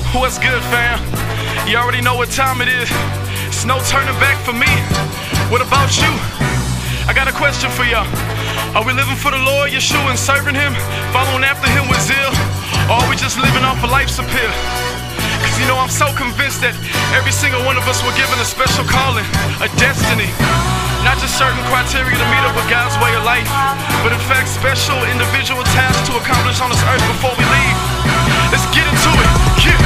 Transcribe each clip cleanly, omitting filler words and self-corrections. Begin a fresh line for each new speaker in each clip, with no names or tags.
What's good, fam? You already know what time it is. It's no turning back for me. What about you? I got a question for y'all. Are we living for the Lord Yeshua and serving Him, following after Him with zeal? Or are we just living off of life's appeal? Cause you know, I'm so convinced that every single one of us were given a special calling, a destiny. Not just certain criteria to meet up with God's way of life, but in fact special individual tasks to accomplish on this earth before we leave. Let's get into it. Yeah.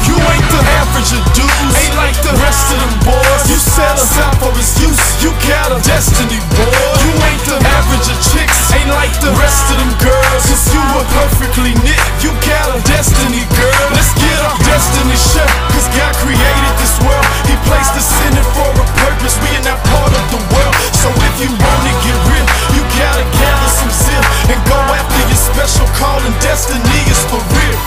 You ain't the average of dudes, ain't like the rest of them boys. You set us out for his use, you got a destiny, boy. You ain't the average of chicks, ain't like the rest of them girls. Cause you were perfectly knit, you got a destiny, girl. Let's get our destiny shut, cause God created this world. He placed us in it for a purpose, we are not part of the world. So if you wanna get real, you gotta gather some zeal and go after your special calling. Destiny is for real.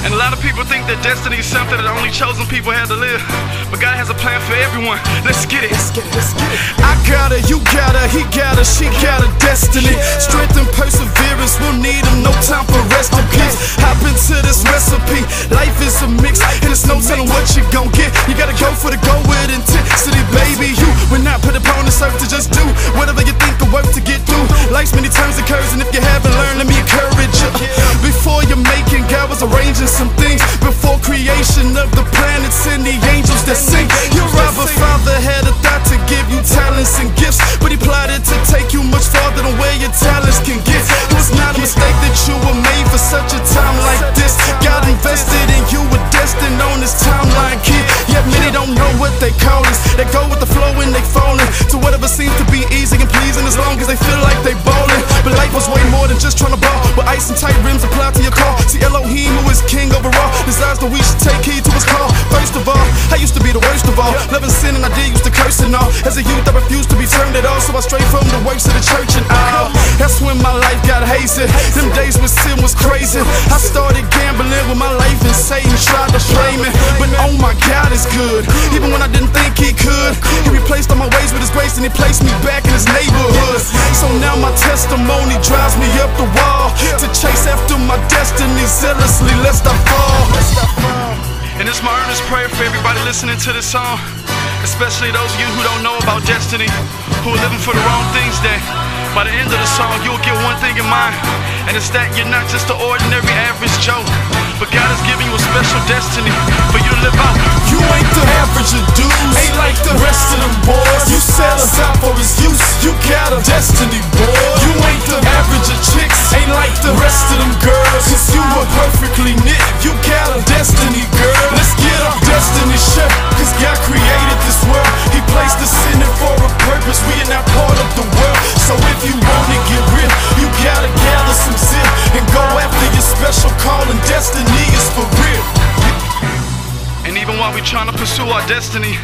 And a lot of people think that destiny is something that only chosen people have to live, but God has a plan for everyone. Let's get it.
Let's get it, let's get it. I got her, you got her, he got her, she got a destiny. Strength and perseverance, we'll need them, no time for rest in peace. Hop into this recipe, life is a mix, and it's no telling what you gon' get. You gotta go for the goal with intensity, baby. You were not put upon this earth to just do whatever you think will work to get through. Life's many turns and curves, and if you haven't learned, let me encourage you. Before you're making, God was arranging some things. Before creation of the planets and the angels that sing, your Abba Father had a thought to give you talents and gifts, but He plotted to take you much farther than where your talents can get. It was not a mistake that you were made for such a time like this. God invested in you, were destined on this timeline, kid. Yet many don't know what they call this. They go with the flow and they falling to whatever seems to be easy and pleasing, as long as they feel like they ballin'. But life was way more than just trying to ball, with ice and tight rims applied to your car. See, Elohim, who is king overall, decides that we should take heed to his call. First of all, I used to be the worst of all, loving sin and I did used to curse and all. As a youth I refused to be turned at all, so I strayed from the works of the church and all. That's when my life got hazy. Them days when sin was crazy. I started gambling with my life and Satan tried to play me. But oh my God, it's good. Even when I didn't think He could, He replaced all my ways with His grace and He placed me back in His neighborhood. So now my testimony drives me up the wall to chase after my destiny zealously lest I fall.
And it's my earnest prayer for everybody listening to this song, especially those of you who don't know about destiny, who are living for the wrong things, that by the end of the song you'll get one thing in mind, and it's that you're not just an ordinary average Joe, but God has given you a special destiny for you to live out.
You ain't the average of dudes, ain't like the rest of them boys. You set us out for his use, you got a destiny, boy. You ain't the average of chicks, ain't like the rest of them girls. Cause you were perfectly knit, you got a destiny, girl. Let's get our destiny shut, cause God created this world. He placed us in it for a purpose, we are not part of the world. So if you wanna get real, you gotta gather some zeal and go after your special calling. Destiny is for real.
And even while we're trying to pursue our destiny,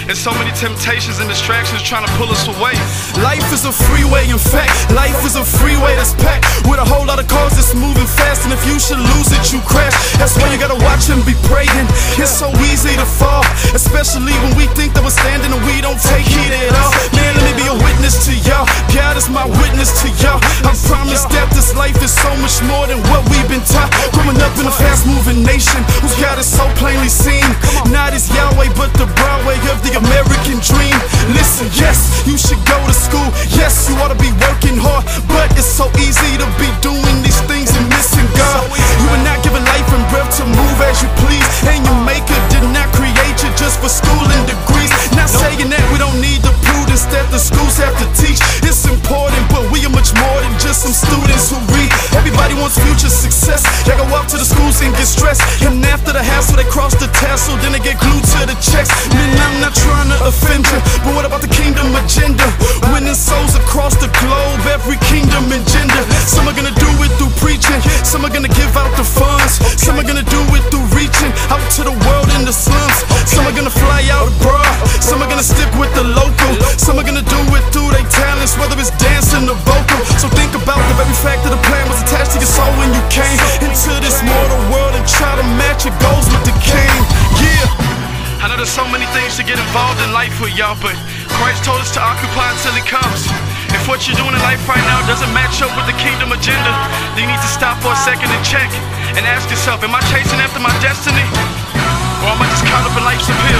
there's so many temptations and distractions trying to pull us away.
Life is a freeway, in fact, life is a freeway that's packed with a whole lot of cars that's moving fast, and if you should lose it, you crash. That's why you gotta watch and be praying. It's so easy to fall, especially when we think that we're standing and we don't take heed at all. Man, let me be a witness to y'all. God is my witness to y'all. I promise that this life is so much more than what we've been taught. Growing up in a fast-moving nation whose God is so plainly seen, not as Yahweh but the Broadway of the American dream. Listen, yes, you should go to school. Yes, you ought to be working hard, but it's so easy to be doing these things and missing God. You are not given life and breath to move as you please, and your maker did not create you just for school and degrees. Not saying that we don't need the prudence that the schools have to teach. It's important, but we are much more than just some students who read. Everybody wants future success. They go up to the schools and get stressed, and after the hassle they cross the tassel, then they get glued to the checks. Man, I'm not trying to offend you, but what about the kingdom agenda? Winning souls across the globe, every kingdom and gender. Some are gonna do it through preaching, some are gonna give out the funds, some are gonna do it through reaching out to the world in the slums. Some are gonna fly out abroad, some are gonna stick with the local, some are gonna do it through their talents, whether it's dancing or vocal. So think about the very fact that the plan was attached to your soul when you came into this mortal world, and try to match your goals with the king. Yeah,
I know there's so many things to get involved in life with, y'all, but Christ told us to occupy until He comes. If what you're doing in life right now doesn't match up with the kingdom agenda, then you need to stop for a second and check and ask yourself, am I chasing after my destiny, disappear.